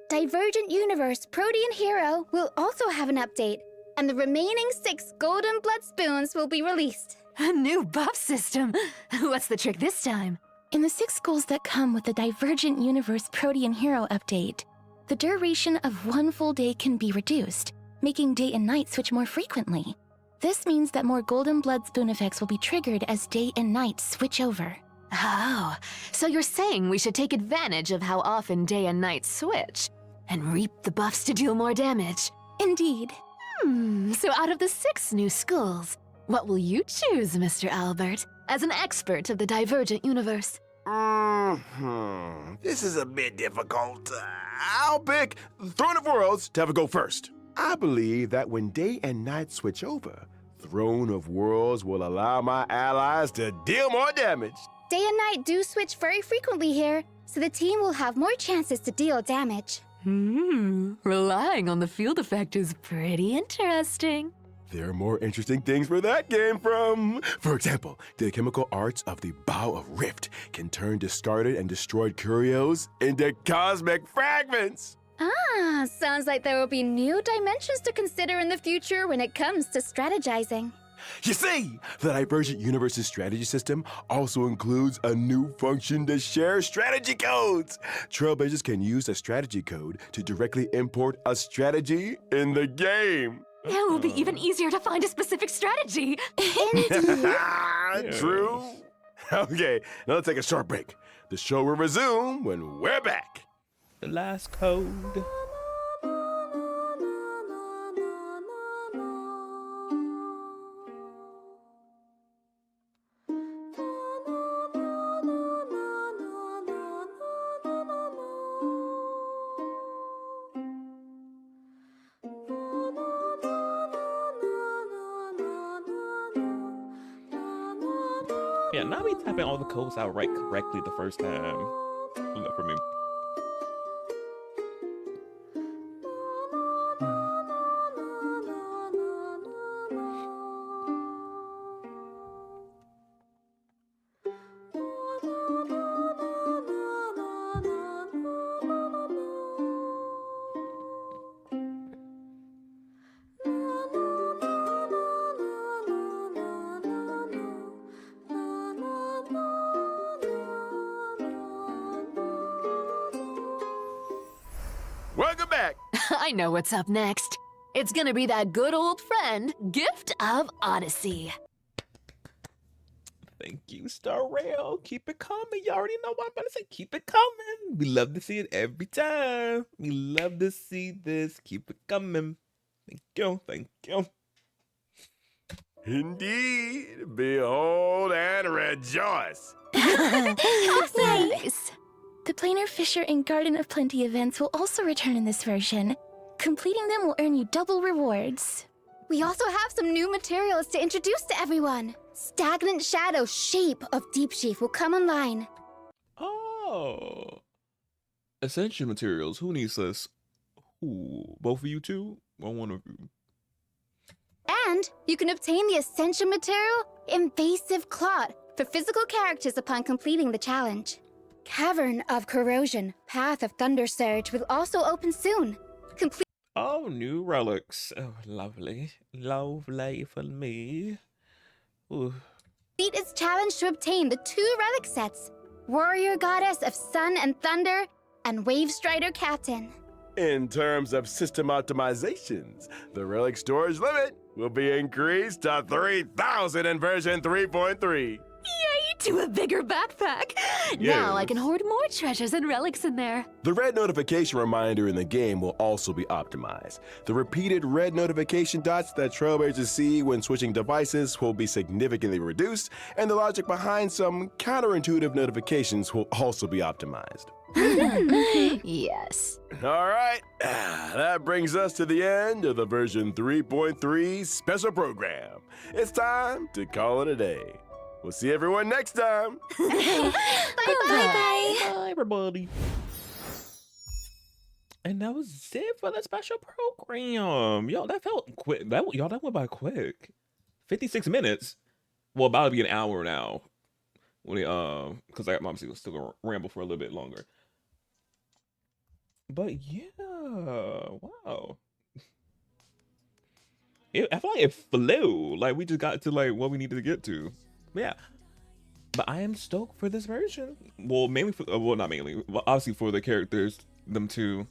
Divergent Universe Protean Hero will also have an update, and the remaining 6 Golden Blood Spoons will be released. A new buff system. What's the trick this time? In the 6 goals that come with the Divergent Universe Protean Hero update, the duration of one full day can be reduced, making day and night switch more frequently. This means that more Golden Blood Spoon effects will be triggered as day and night switch over. Oh, so you're saying we should take advantage of how often day and night switch and reap the buffs to deal more damage. Indeed. So out of the 6 new schools, what will you choose, Mr. Albert, as an expert of the Divergent Universe? This is a bit difficult. I'll pick Throne of Worlds to have a go first. I believe that when day and night switch over, Throne of Worlds will allow my allies to deal more damage. Day and night do switch very frequently here, so the team will have more chances to deal damage. Relying on the field effect is pretty interesting. There are more interesting things where that came from. For example, the chemical arts of the Bow of Rift can turn discarded and destroyed curios into cosmic fragments. Sounds like there will be new dimensions to consider in the future when it comes to strategizing. You see, the Divergent Universe's strategy system also includes a new function to share strategy codes. Trailblazers can use a strategy code to directly import a strategy in the game. It will be even easier to find a specific strategy. True. Okay, now let's take a short break. The show will resume when we're back. The last code. Yeah, not me typing all the codes out right correctly the first time. For me. Welcome back. I know what's up next. It's gonna be that good old friend, Gift of Odyssey. Thank you, Star Rail. Keep it coming. You already know what I'm about to say. Keep it coming. We love to see it every time. We love to see this. Keep it coming. Thank you. Thank you. Indeed, behold and rejoice. Nice! The Planar Fisher and Garden of Plenty events will also return in this version. Completing them will earn you double rewards. We also have some new materials to introduce to everyone. Stagnant Shadow Shape of Deep Sheaf will come online. Oh. Essential materials. Who needs this? Ooh, both of you two? Or one of you? And you can obtain the essential material, Invasive Clot, for physical characters upon completing the challenge. Cavern of Corrosion, Path of Thunder Surge will also open soon. Complete. Oh, new relics. Oh, lovely. Lovely for me. Ooh. Complete its challenge to obtain the 2 relic sets, Warrior Goddess of Sun and Thunder, and Wave Strider Captain. In terms of system optimizations, the relic storage limit will be increased to 3,000 in version 3.3. Yay, to a bigger backpack! Now I can hoard more treasures and relics in there. The red notification reminder in the game will also be optimized. The repeated red notification dots that Trailblazers see when switching devices will be significantly reduced, and the logic behind some counterintuitive notifications will also be optimized. Yes. All right, that brings us to the end of the version 3.3 special program. It's time to call it a day. We'll see everyone next time. Bye-bye. Bye, everybody. And that was it for the special program. Yo, that felt quick. That went by quick. 56 minutes. Well, about to be an hour now. When because I obviously was still gonna ramble for a little bit longer. But yeah, wow. I feel like it flew. Like we just got to like what we needed to get to. Yeah. But I am stoked for this version. Well, mainly for well, not mainly, but obviously for the characters, them two.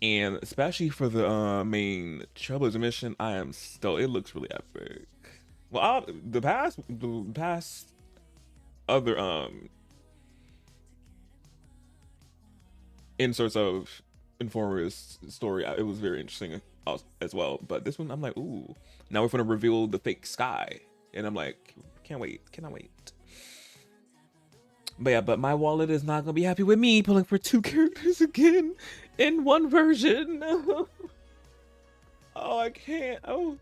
And especially for the main Trailblazer mission, I am stoked. It looks really epic. Well, the past other inserts of Informa's story, it was very interesting as well. But this one, I'm like, ooh, now we're gonna reveal the fake sky, and I'm like, can't wait, cannot wait. But yeah, but my wallet is not gonna be happy with me pulling for 2 characters again in one version. Oh, I can't. Oh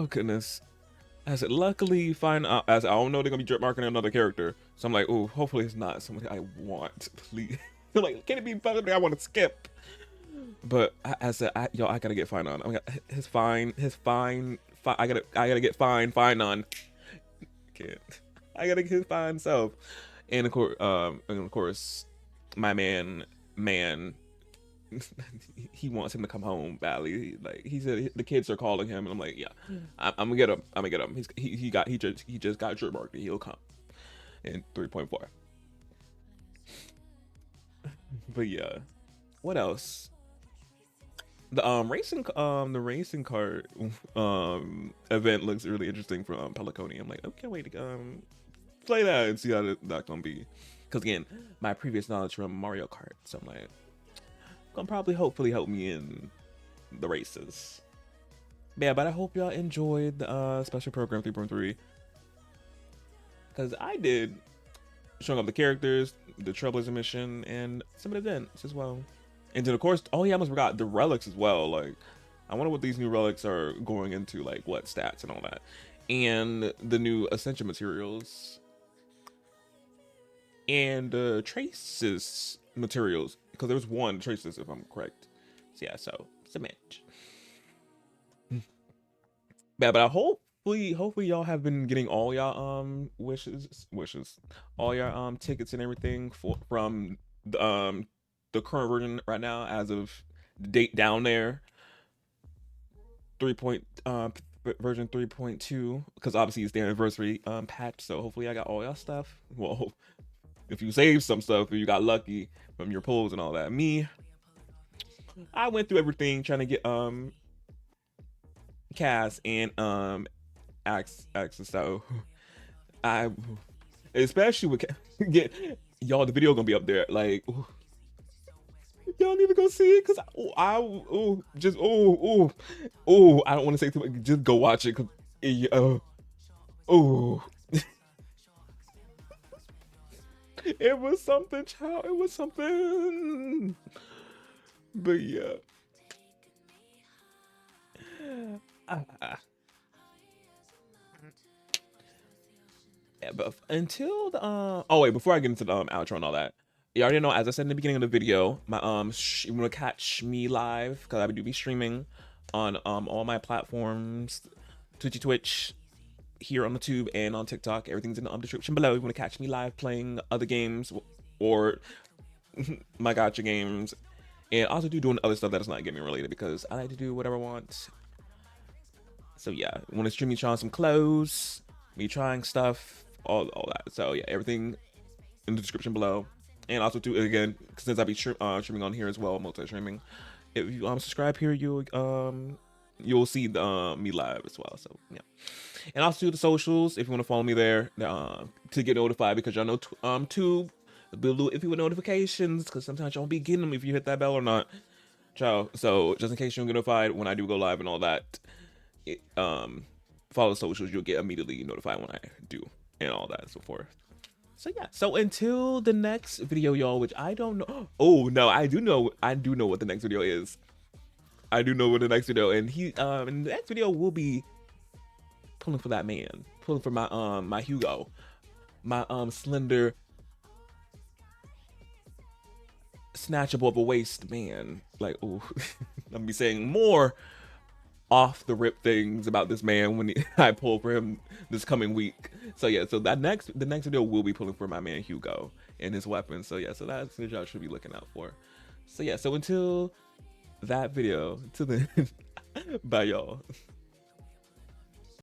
goodness. As it luckily find out, as I don't know they're gonna be drip marking another character, so I'm like, oh, hopefully it's not somebody I want, please. Like, can it be something I want to skip? But I said, yo, I gotta get fine on. I got his fine. I gotta get fine on. Can't. I gotta get his fine self. And of course, my man, he wants him to come home badly. Like he said, the kids are calling him, and I'm like, yeah, I'm gonna get him. He just got drip marked. He'll come in 3.4. But yeah, what else? The racing cart event looks really interesting for Peliconia. I'm like, okay, wait to play that and see how that's gonna be. Because again, my previous knowledge from Mario Kart, so I'm like, gonna probably hopefully help me in the races. Yeah, but I hope y'all enjoyed the special program 3.3, because I did, showing off the characters, the Trailblazer mission, and some of the events as well. And then of course, oh yeah, I almost forgot the relics as well. Like, I wonder what these new relics are going into, like what stats and all that, and the new essential materials and traces materials, because there was one traces if I'm correct. So yeah, so cement. Yeah, but I hopefully y'all have been getting all y'all wishes, all your tickets and everything from the current version right now, as of the date down there, version 3.2, because obviously it's the anniversary patch. So hopefully I got all y'all stuff. Well, if you saved some stuff, if you got lucky from your polls and all that. Me, I went through everything trying to get Cass and access. So I, especially with get y'all, the video gonna be up there. Like, Y'all need to go see it, cause I don't want to say too much. Just go watch it, cause it was something, child. It was something. But yeah. Yeah, but until the oh wait, before I get into the outro and all that, you already know, as I said in the beginning of the video, my you wanna catch me live, because I do be streaming on all my platforms, Twitch, here on the tube and on TikTok. Everything's in the description below. You want to catch me live playing other games or my gacha games, and also doing other stuff that is not gaming related, because I like to do whatever I want. So yeah, I want to stream me trying some clothes, me trying stuff, all that. So yeah, everything in the description below. And also too, again, since I be streaming on here as well, multi-streaming, if you subscribe here, you'll see the me live as well. So yeah. And also the socials, if you want to follow me there, to get notified, because y'all know Tube be a little iffy with notifications, because sometimes y'all won't be getting them if you hit that bell or not. Ciao. So just in case you don't get notified when I do go live and all that, follow the socials, you'll get immediately notified when I do and all that and so forth. So yeah, so until the next video, y'all, which I don't know. Oh no, I do know what the next video is. I do know what the next video, and in the next video will be pulling for that man, pulling for my my Hugo, my slender, snatchable of a waist man. Like, oh, I'm gonna be saying more off the rip things about this man when I pull for him this coming week. So yeah, so the next video will be pulling for my man Hugo and his weapon. So yeah, so that's what y'all should be looking out for. So yeah, so until that video, till then, bye y'all.